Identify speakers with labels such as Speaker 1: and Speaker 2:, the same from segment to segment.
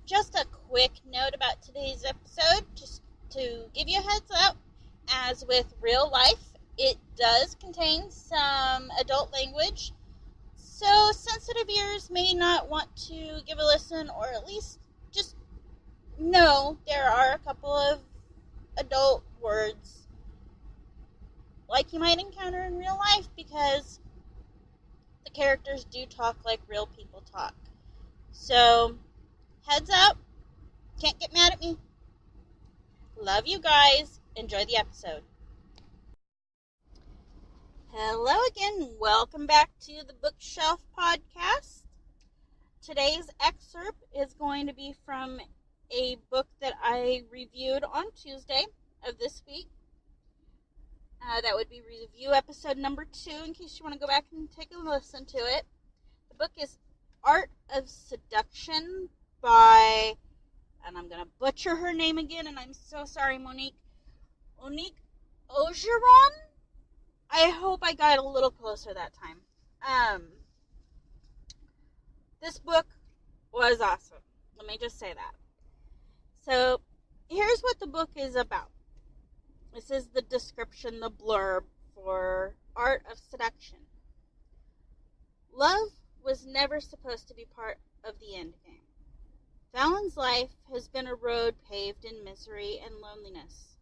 Speaker 1: Just a quick note about today's episode, just to give you a heads up. As with real life, it does contain some adult language, so sensitive ears may not want to give a listen, or at least just know there are a couple of adult words like you might encounter in real life, because the characters do talk like real people talk. So, heads up, can't get mad at me. Love you guys. Enjoy the episode. Hello again. Welcome back to the Bookshelf Podcast. Today's excerpt is going to be from a book that I reviewed on Tuesday of this week. That would be review episode number 2, in case you want to go back and take a listen to it. The book is Art of Seduction by, and I'm going to butcher her name again, and I'm so sorry, Monique Orgeron? I hope I got a little closer that time. This book was awesome. Let me just say that. So, here's what the book is about. This is the description, the blurb for Art of Seduction. Love was never supposed to be part of the end game. Fallon's life has been a road paved in misery and loneliness.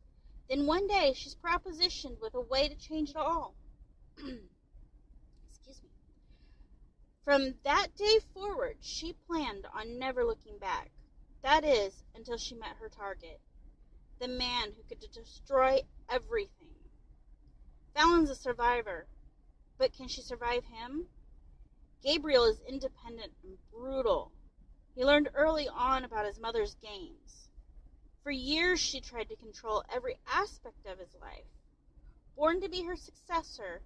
Speaker 1: Then one day she's propositioned with a way to change it all. Excuse me. From that day forward, she planned on never looking back. That is, until she met her target. The man who could destroy everything. Fallon's a survivor, but can she survive him? Gabriel is independent and brutal. He learned early on about his mother's games. For years she tried to control every aspect of his life. Born to be her successor,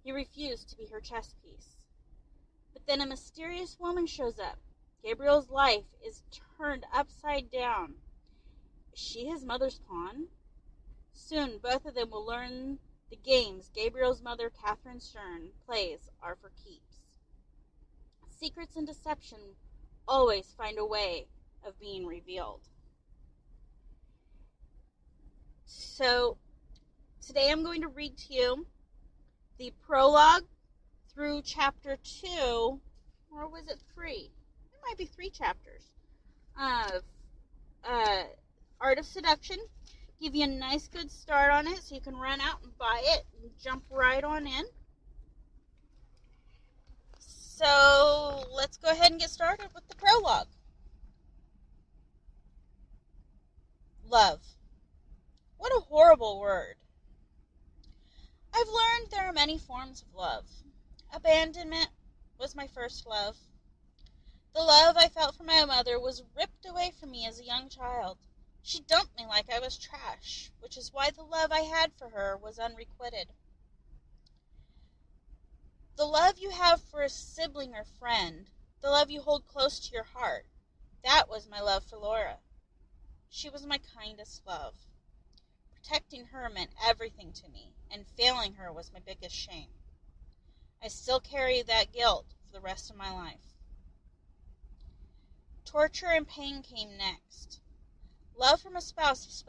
Speaker 1: he refused to be her chess piece. But then a mysterious woman shows up. Gabriel's life is turned upside down. Is she his mother's pawn? Soon both of them will learn the games Gabriel's mother, Catherine Stern, plays are for keeps. Secrets and deception always find a way of being revealed. So, today I'm going to read to you the prologue through chapter 2, or was it 3? It might be 3 chapters of Art of Seduction. Give you a nice good start on it so you can run out and buy it and jump right on in. So, let's go ahead and get started with the prologue. Love. What a horrible word. I've learned there are many forms of love. Abandonment was my first love. The love I felt for my mother was ripped away from me as a young child. She dumped me like I was trash, which is why the love I had for her was unrequited. The love you have for a sibling or friend, the love you hold close to your heart, that was my love for Laura. She was my kindest love. Protecting her meant everything to me, and failing her was my biggest shame. I still carry that guilt for the rest of my life. Torture and pain came next. Love from a spouse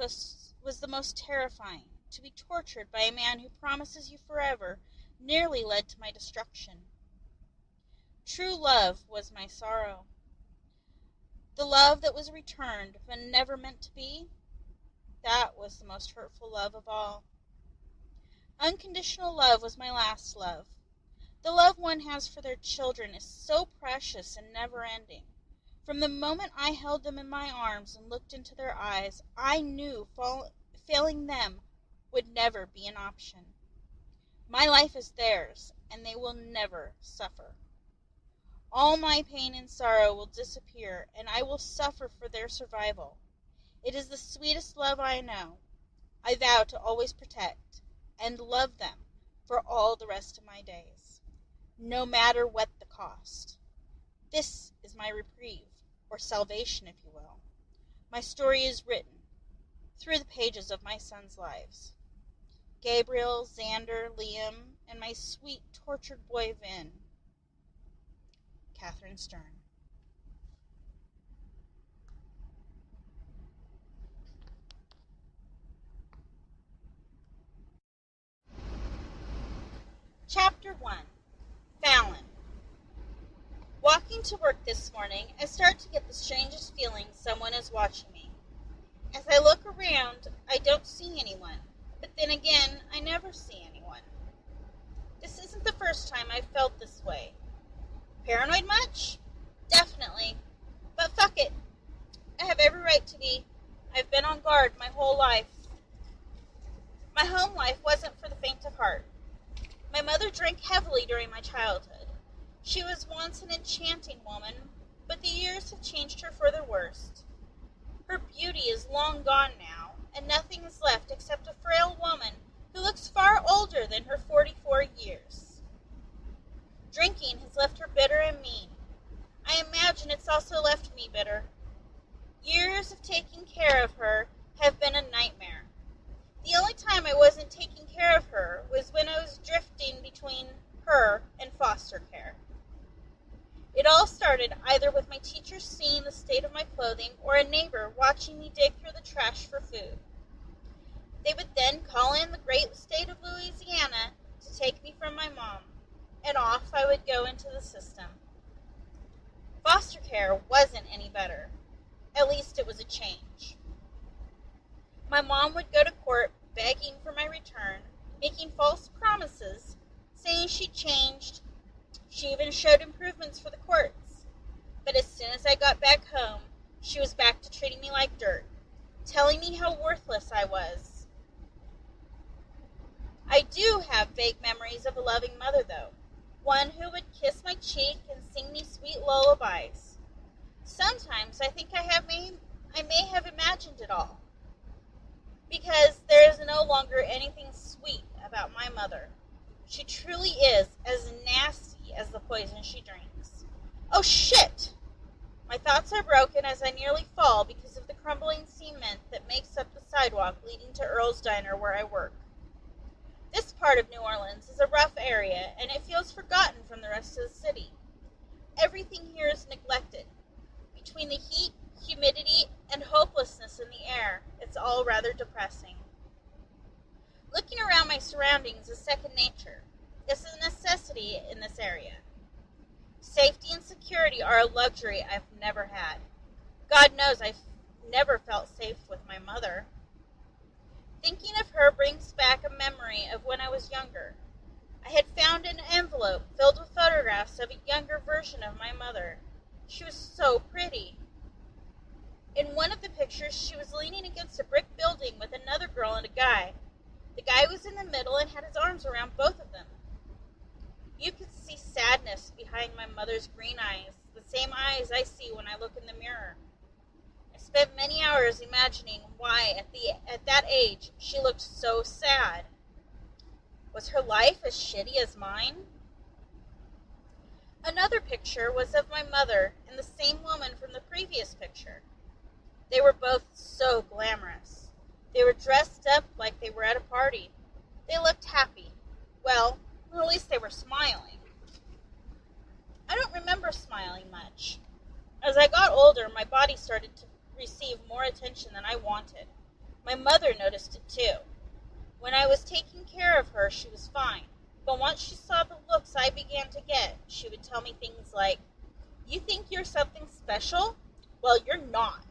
Speaker 1: was the most terrifying. To be tortured by a man who promises you forever nearly led to my destruction. True love was my sorrow. The love that was returned but never meant to be, that was the most hurtful love of all. Unconditional love was my last love. The love one has for their children is so precious and never-ending. From the moment I held them in my arms and looked into their eyes, I knew failing them would never be an option. My life is theirs, and they will never suffer. All my pain and sorrow will disappear, and I will suffer for their survival. It is the sweetest love I know. I vow to always protect and love them for all the rest of my days, no matter what the cost. This is my reprieve, or salvation, if you will. My story is written through the pages of my sons' lives. Gabriel, Xander, Liam, and my sweet, tortured boy, Vin. Catherine Stern. Chapter 1. Fallon. Walking to work this morning, I start to get the strangest feeling someone is watching me. As I look around, I don't see anyone, but then again, I never see anyone. This isn't the first time I've felt this way. Paranoid much? Definitely. But fuck it. I have every right to be. I've been on guard my whole life. My home life wasn't for the faint of heart. My mother drank heavily during my childhood. She was once an enchanting woman, but the years have changed her for the worst. Her beauty is long gone now, and nothing is left except a frail woman who looks far older than her 44 years. Drinking has left her bitter and mean. I imagine it's also left me bitter. Years of taking care of her have been a nightmare. The only time I wasn't taking care of her was when I was drifting between her and foster care. It all started either with my teachers seeing the state of my clothing or a neighbor watching me dig through the trash for food. They would then call in the great state of Louisiana to take me from my mom, and off I would go into the system. Foster care wasn't any better. At least it was a change. My mom would go to court begging for my return, making false promises, saying she changed. She even showed improvements for the courts. But as soon as I got back home, she was back to treating me like dirt, telling me how worthless I was. I do have vague memories of a loving mother, though. One who would kiss my cheek and sing me sweet lullabies. Sometimes I think I may have imagined it all, because there is no longer anything sweet about my mother. She truly is as nasty as the poison she drinks. Oh shit! My thoughts are broken as I nearly fall because of the crumbling cement that makes up the sidewalk leading to Earl's Diner where I work. This part of New Orleans is a rough area, and it feels forgotten from the rest of the city. Everything here is neglected. Between the heat, humidity, and hopelessness in the air, it's all rather depressing. Looking around my surroundings is second nature. It's a necessity in this area. Safety and security are a luxury I've never had. God knows I've never felt safe with my mother. Thinking of her brings back a memory of when I was younger. I had found an envelope filled with photographs of a younger version of my mother. She was so pretty. In one of the pictures, she was leaning against a brick building with another girl and a guy. The guy was in the middle and had his arms around both of them. You could see sadness behind my mother's green eyes, the same eyes I see when I look in the mirror. I spent many hours imagining why, at that age, she looked so sad. Was her life as shitty as mine? Another picture was of my mother and the same woman from the previous picture. They were both so glamorous. They were dressed up like they were at a party. They looked happy. Well, at least they were smiling. I don't remember smiling much. As I got older, my body started to receive more attention than I wanted. My mother noticed it too. When I was taking care of her, she was fine. But once she saw the looks I began to get, she would tell me things like, "You think you're something special? Well, you're not."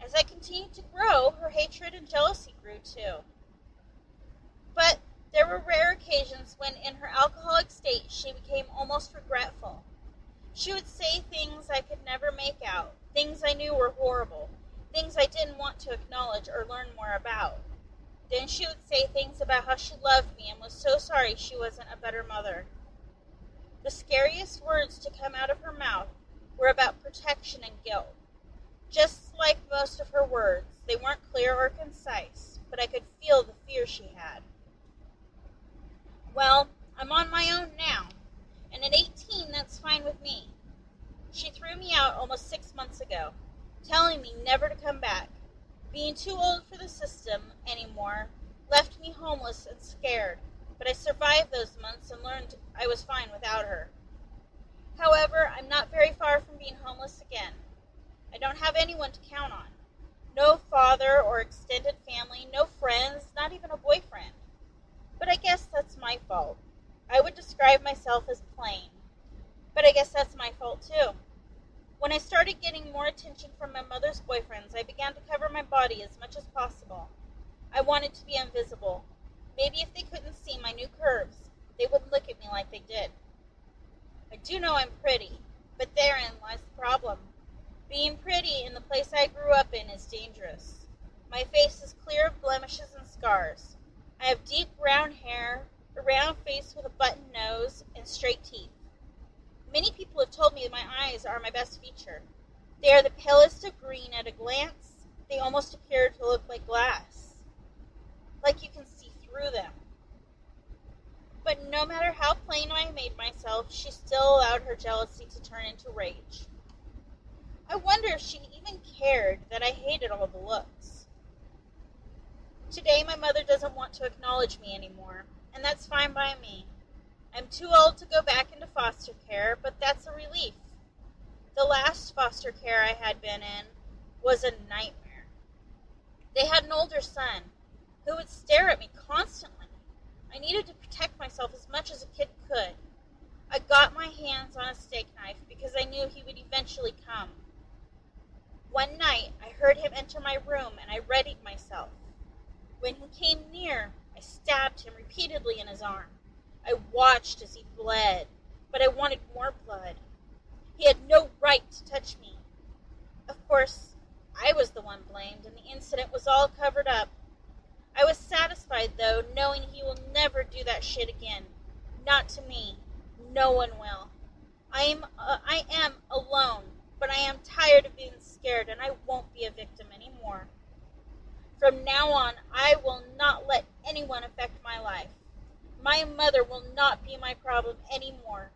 Speaker 1: As I continued to grow, her hatred and jealousy grew too. But there were rare occasions when, in her alcoholic state, she became almost regretful. She would say things I could never make out, things I knew were horrible, things I didn't want to acknowledge or learn more about. Then she would say things about how she loved me and was so sorry she wasn't a better mother. The scariest words to come out of her mouth were about protection and guilt. Just like most of her words, they weren't clear or concise, but I could feel the fear she had. Well, I'm on my own now, and at 18, that's fine with me. She threw me out almost 6 months ago, telling me never to come back. Being too old for the system anymore left me homeless and scared, but I survived those months and learned I was fine without her. However, I'm not very far from being homeless again. I don't have anyone to count on. No father or extended family, no friends, not even a boyfriend. But I guess that's my fault. I would describe myself as plain. But I guess that's my fault too. When I started getting more attention from my mother's boyfriends, I began to cover my body as much as possible. I wanted to be invisible. Maybe if they couldn't see my new curves, they wouldn't look at me like they did. I do know I'm pretty, but therein lies the problem. Being pretty in the place I grew up in is dangerous. My face is clear of blemishes and scars. I have deep brown hair, a round face with a button nose, and straight teeth. Many people have told me my eyes are my best feature. They are the palest of green at a glance. They almost appear to look like glass, like you can see through them. But no matter how plain I made myself, she still allowed her jealousy to turn into rage. I wonder if she even cared that I hated all the looks. Today my mother doesn't want to acknowledge me anymore, and that's fine by me. I'm too old to go back into foster care, but that's a relief. The last foster care I had been in was a nightmare. They had an older son who would stare at me constantly. I needed to protect myself as much as a kid could. I got my hands on a steak knife because I knew he would eventually come. One night, I heard him enter my room and I readied myself. When he came near, I stabbed him repeatedly in his arm. I watched as he bled, but I wanted more blood. He had no right to touch me. Of course, I was the one blamed, and the incident was all covered up. I was satisfied, though, knowing he will never do that shit again. Not to me. No one will. I am alone, but I am tired of being scared, and I won't be a victim anymore. From now on, I will not let anyone affect my life. My mother will not be my problem anymore.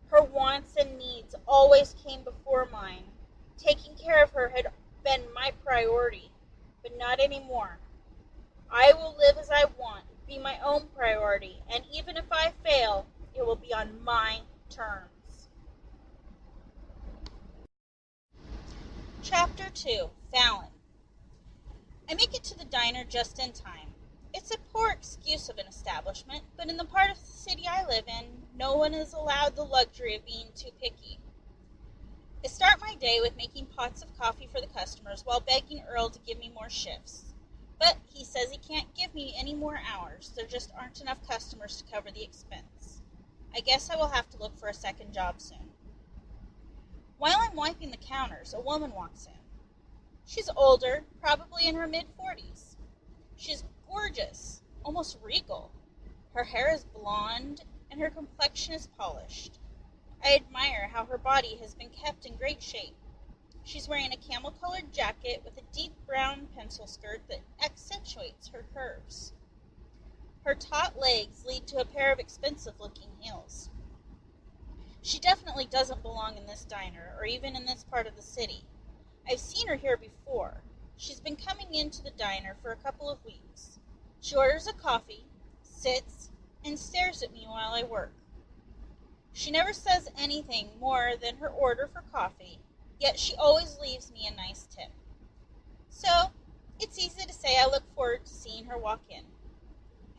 Speaker 1: Her wants and needs always came before mine. Taking care of her had been my priority, but not anymore. I will live as I want, be my own priority, and even if I fail, it will be on my terms. Chapter 2, Fallon. I make it to the diner just in time. It's a poor excuse of an establishment, but in the part of the city I live in, no one is allowed the luxury of being too picky. I start my day with making pots of coffee for the customers while begging Earl to give me more shifts. But he says he can't give me any more hours. There just aren't enough customers to cover the expense. I guess I will have to look for a second job soon. While I'm wiping the counters, a woman walks in. She's older, probably in her mid-40s. She's gorgeous, almost regal. Her hair is blonde, and her complexion is polished. I admire how her body has been kept in great shape. She's wearing a camel-colored jacket with a deep brown pencil skirt that accentuates her curves. Her taut legs lead to a pair of expensive-looking heels. She definitely doesn't belong in this diner, or even in this part of the city. I've seen her here before. She's been coming into the diner for a couple of weeks. She orders a coffee, sits, and stares at me while I work. She never says anything more than her order for coffee, yet she always leaves me a nice tip. So, it's easy to say I look forward to seeing her walk in.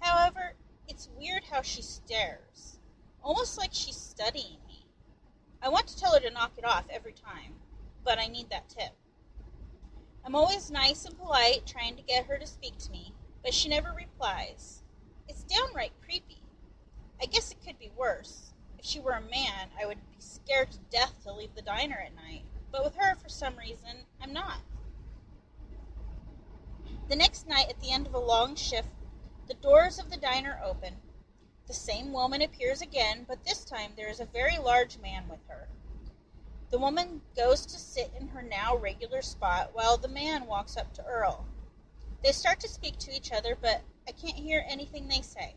Speaker 1: However, it's weird how she stares, almost like she's studying me. I want to tell her to knock it off every time, but I need that tip. I'm always nice and polite, trying to get her to speak to me, but she never replies. It's downright creepy. I guess it could be worse. If she were a man, I would be scared to death to leave the diner at night, but with her, for some reason, I'm not. The next night, at the end of a long shift, the doors of the diner open. The same woman appears again, but this time there is a very large man with her. The woman goes to sit in her now regular spot while the man walks up to Earl. They start to speak to each other, but I can't hear anything they say.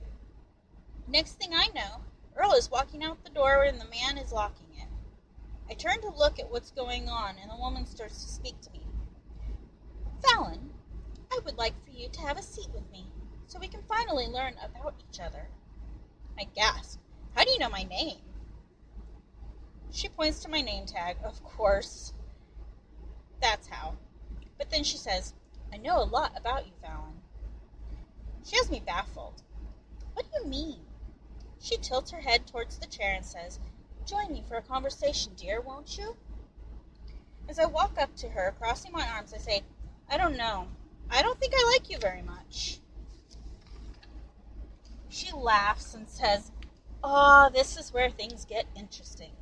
Speaker 1: Next thing I know, Earl is walking out the door and the man is locking it. I turn to look at what's going on, and the woman starts to speak to me. Fallon, I would like for you to have a seat with me, so we can finally learn about each other. I gasp. How do you know my name? She points to my name tag, of course. That's how. But then she says, I know a lot about you, Fallon. She has me baffled. What do you mean? She tilts her head towards the chair and says, "Join me for a conversation, dear, won't you?" As I walk up to her, crossing my arms, I say, "I don't know. I don't think I like you very much." She laughs and says, "Ah, this is where things get interesting.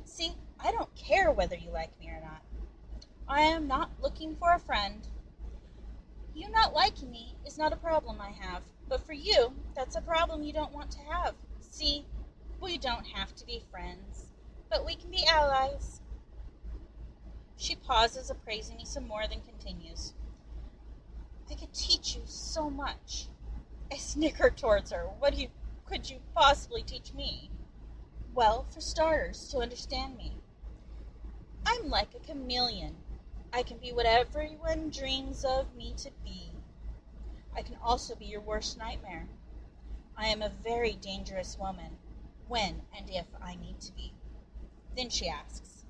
Speaker 1: See, I don't care whether you like me or not. I am not looking for a friend. You not liking me is not a problem I have, but for you, that's a problem you don't want to have. See, we don't have to be friends, but we can be allies." She pauses, appraising me some more, then continues, "I could teach you so much." I snicker towards her. Could you possibly teach me? Well, for starters, to understand me. I'm like a chameleon. I can be what everyone dreams of me to be. I can also be your worst nightmare. I am a very dangerous woman, when and if I need to be. Then she asks,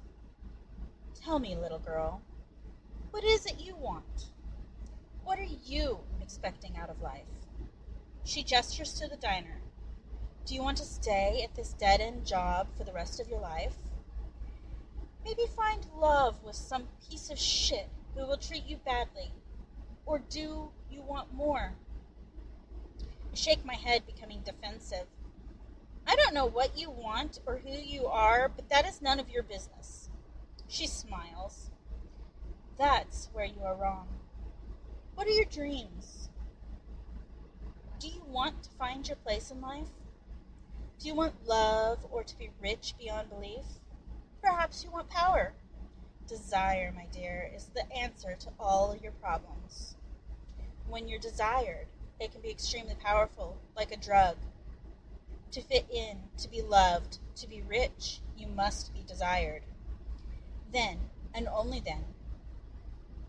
Speaker 1: "Tell me, little girl, what is it you want? What are you expecting out of life?" She gestures to the diner. "Do you want to stay at this dead-end job for the rest of your life? Maybe find love with some piece of shit who will treat you badly? Or do you want more?" I shake my head, becoming defensive. "I don't know what you want or who you are, but that is none of your business." She smiles. "That's where you are wrong. What are your dreams? Do you want to find your place in life? Do you want love or to be rich beyond belief? Perhaps you want power. Desire, my dear, is the answer to all your problems. When you're desired, it can be extremely powerful, like a drug. To fit in, to be loved, to be rich, you must be desired. Then, and only then,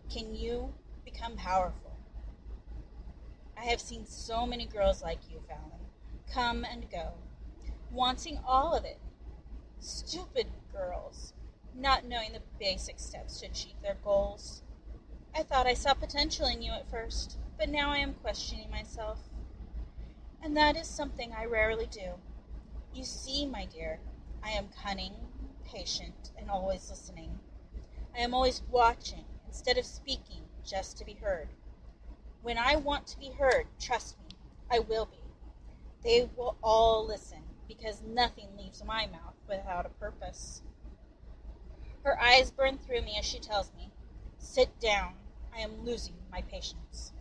Speaker 1: can you become powerful. I have seen so many girls like you, Fallon, come and go, wanting all of it. Stupid girls, not knowing the basic steps to achieve their goals. I thought I saw potential in you at first, but now I am questioning myself. And that is something I rarely do. You see, my dear, I am cunning, patient, and always listening. I am always watching instead of speaking just to be heard. When I want to be heard, trust me, I will be. They will all listen, because nothing leaves my mouth without a purpose." Her eyes burn through me as she tells me, "Sit down. I am losing my patience."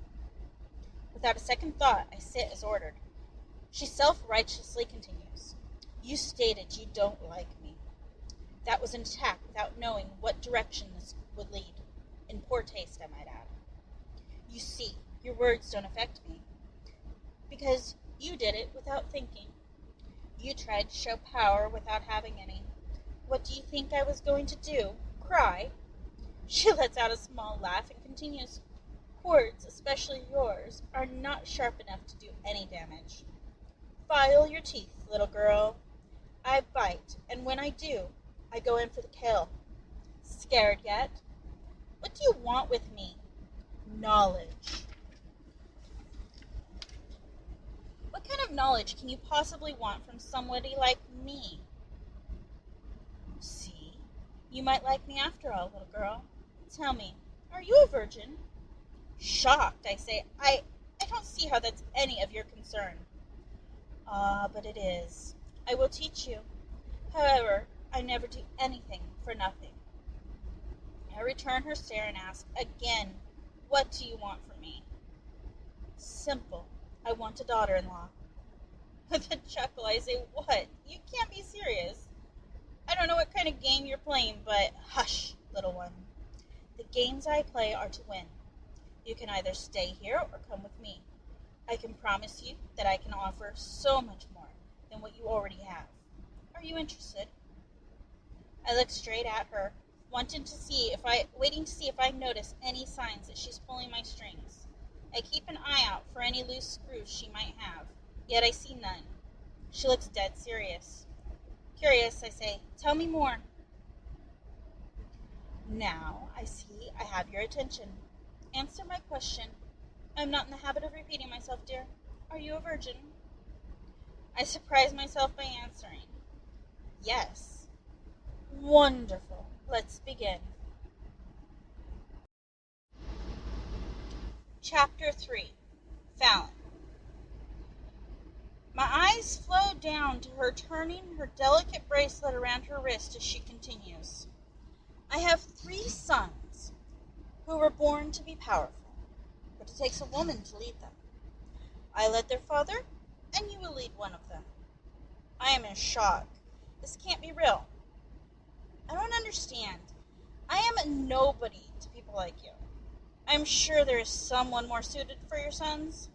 Speaker 1: Without a second thought, I sit as ordered. She self-righteously continues, "You stated you don't like me. That was an attack without knowing what direction this would lead. In poor taste, I might add. You see, your words don't affect me, because you did it without thinking. You tried to show power without having any. What do you think I was going to do? Cry?" She lets out a small laugh and continues, "Words, especially yours, are not sharp enough to do any damage. File your teeth, little girl. I bite, and when I do, I go in for the kill. Scared yet? What do you want with me? Knowledge." What kind of knowledge can you possibly want from somebody like me? See, you might like me after all, little girl. Tell me, are you a virgin? Shocked, I say, I don't see how that's any of your concern. Ah, but it is. I will teach you. However, I never do anything for nothing. I return her stare and ask again, "What do you want from me?" Simple. I want a daughter-in-law. With a chuckle, I say, "What? You can't be serious. I don't know what kind of game you're playing, but hush, little one. The games I play are to win. You can either stay here or come with me. I can promise you that I can offer so much more than what you already have. Are you interested?" I look straight at her, waiting to see if I notice any signs that she's pulling my strings. I keep an eye out for any loose screws she might have, yet I see none. She looks dead serious. Curious, I say, "Tell me more." "Now, I see I have your attention. Answer my question. I'm not in the habit of repeating myself, dear. Are you a virgin?" I surprised myself by answering, "Yes." "Wonderful. Let's begin." Chapter 3. Fallon. My eyes flow down to her, turning her delicate bracelet around her wrist as she continues. "I have 3 sons who were born to be powerful, but it takes a woman to lead them. I led their father, and you will lead one of them." I am in shock. This can't be real. I don't understand. I am a nobody to people like you. I'm sure there is someone more suited for your sons.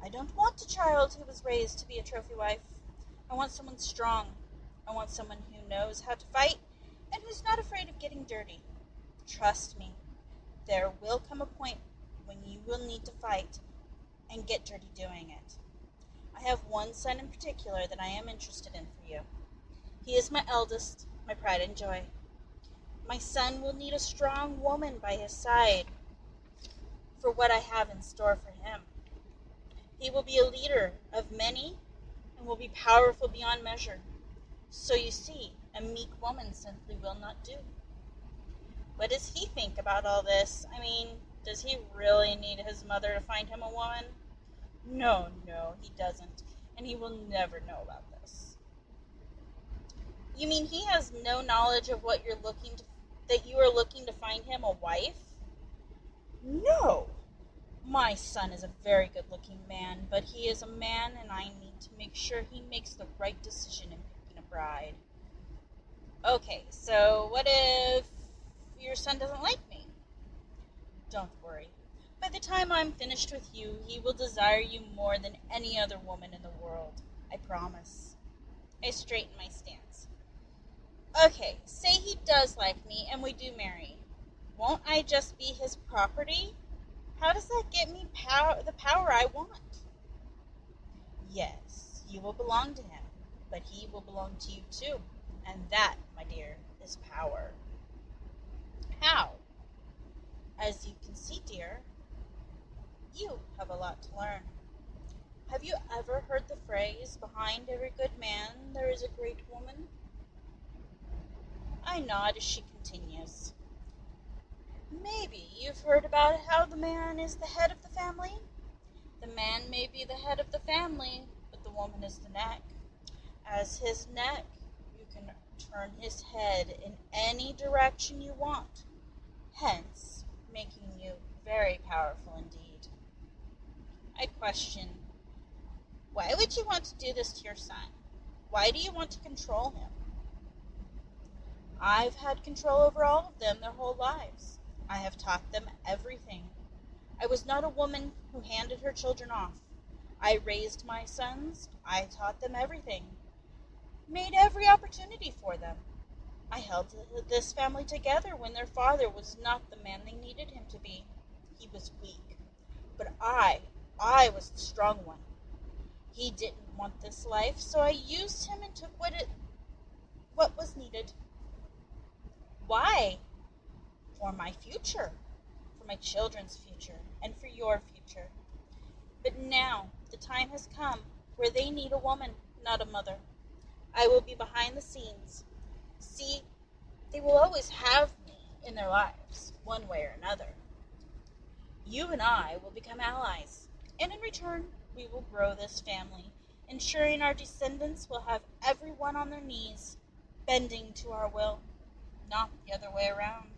Speaker 1: I don't want a child who was raised to be a trophy wife. I want someone strong. I want someone who knows how to fight and who's not afraid of getting dirty. Trust me, there will come a point when you will need to fight and get dirty doing it. I have one son in particular that I am interested in for you. He is my eldest, my pride and joy. My son will need a strong woman by his side for what I have in store for him. He will be a leader of many and will be powerful beyond measure. So you see, a meek woman simply will not do. What does he think about all this? I mean, does he really need his mother to find him a woman? No, he doesn't, and he will never know about this. You mean he has no knowledge of what that you are looking to find him a wife? No. My son is a very good-looking man, but he is a man, and I need to make sure he makes the right decision in picking a bride. Okay, so what if your son doesn't like me? Don't worry. By the time I'm finished with you, he will desire you more than any other woman in the world. I promise. I straighten my stance. Okay, say he does like me and we do marry. Won't I just be his property? How does that get me the power I want? Yes, you will belong to him, but he will belong to you too. And that, my dear, is power. How? As you can see, dear, you have a lot to learn. Have you ever heard the phrase, "Behind every good man, there is a great woman"? I nod as she continues. Maybe you've heard about how the man is the head of the family? The man may be the head of the family, but the woman is the neck. As his neck, you can turn his head in any direction you want, hence making you very powerful indeed. I question, why would you want to do this to your son? Why do you want to control him? I've had control over all of them their whole lives. I have taught them everything. I was not a woman who handed her children off. I raised my sons. I taught them everything. Made every opportunity for them. I held this family together when their father was not the man they needed him to be. He was weak. But I was the strong one. He didn't want this life, so I used him and took what was needed. Why? For my future, for my children's future, and for your future. But now the time has come where they need a woman, not a mother. I will be behind the scenes. See, they will always have me in their lives, one way or another. You and I will become allies, and in return, we will grow this family, ensuring our descendants will have everyone on their knees, bending to our will, not the other way around.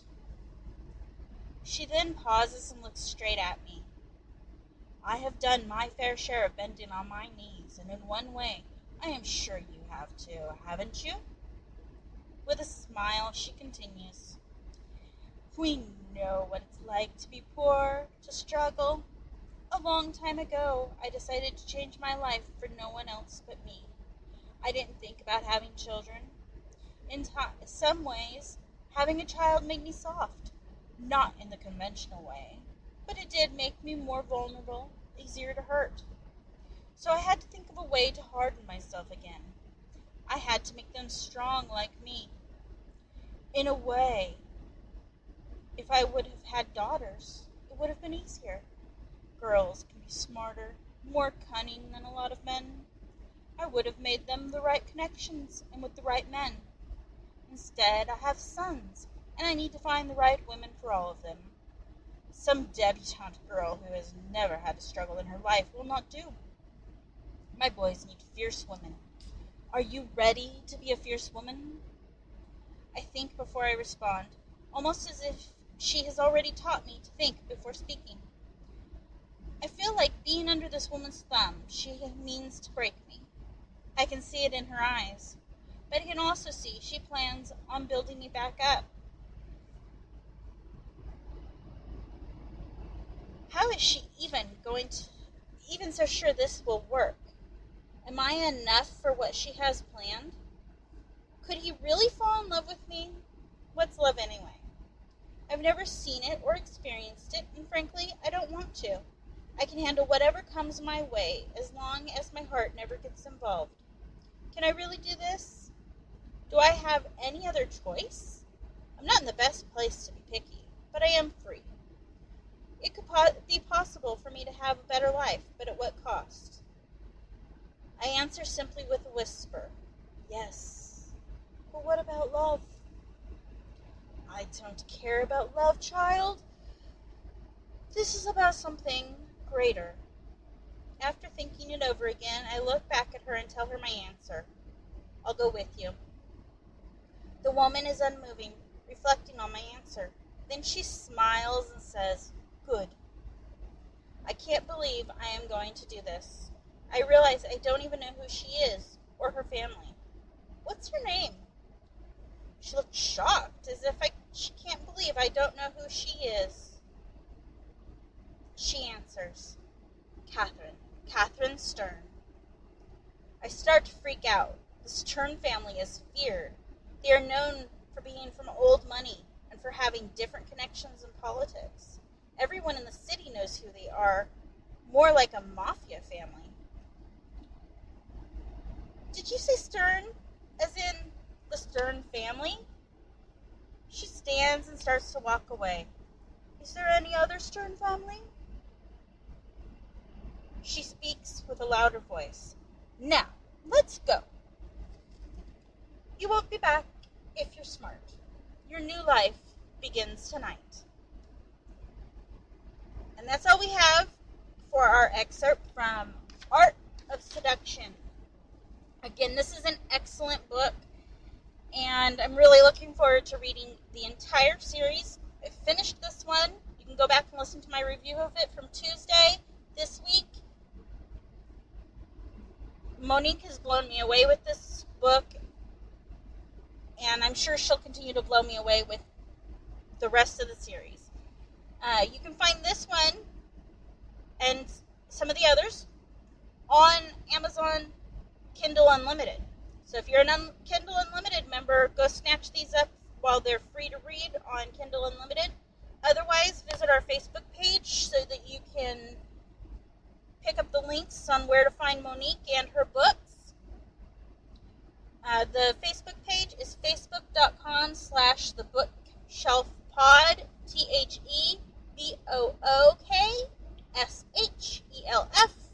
Speaker 1: She then pauses and looks straight at me. I have done my fair share of bending on my knees, and in one way, I am sure you have too, haven't you? With a smile, she continues. We know what it's like to be poor, to struggle. A long time ago, I decided to change my life for no one else but me. I didn't think about having children. In some ways, having a child made me soft. Not in the conventional way, but it did make me more vulnerable, easier to hurt. So I had to think of a way to harden myself again. I had to make them strong like me. In a way, if I would have had daughters, it would have been easier. Girls can be smarter, more cunning than a lot of men. I would have made them the right connections and with the right men. Instead, I have sons, and I need to find the right women for all of them. Some debutante girl who has never had a struggle in her life will not do. My boys need fierce women. Are you ready to be a fierce woman? I think before I respond, almost as if she has already taught me to think before speaking. I feel like being under this woman's thumb, she means to break me. I can see it in her eyes, but I can also see she plans on building me back up. How is she even so sure this will work? Am I enough for what she has planned? Could he really fall in love with me? What's love anyway? I've never seen it or experienced it, and frankly, I don't want to. I can handle whatever comes my way as long as my heart never gets involved. Can I really do this? Do I have any other choice? I'm not in the best place to be picky, but I am free. It could be possible for me to have a better life, but at what cost? I answer simply with a whisper, yes. But what about love? I don't care about love, child. This is about something greater. After thinking it over again, I look back at her and tell her my answer. I'll go with you. The woman is unmoving, reflecting on my answer. Then she smiles and says, good. I can't believe I am going to do this. I realize I don't even know who she is or her family. What's her name? She looks shocked, as if she can't believe I don't know who she is. She answers, Catherine Stern. I start to freak out. The Stern family is feared. They are known for being from old money and for having different connections in politics. Everyone in the city knows who they are, more like a mafia family. Did you say Stern, as in the Stern family? She stands and starts to walk away. Is there any other Stern family? She speaks with a louder voice. Now, let's go. You won't be back if you're smart. Your new life begins tonight. And that's all we have for our excerpt from Art of Seduction. Again, this is an excellent book, and I'm really looking forward to reading the entire series. I finished this one. You can go back and listen to my review of it from Tuesday this week. Monique has blown me away with this book, and I'm sure she'll continue to blow me away with the rest of the series. You can find this one and some of the others on Amazon Kindle Unlimited. So if you're an Kindle Unlimited member, go snatch these up while they're free to read on Kindle Unlimited. Otherwise, visit our Facebook page so that you can pick up the links on where to find Monique and her books. The Facebook page is facebook.com/thebookshelfpod, TheBookShelf.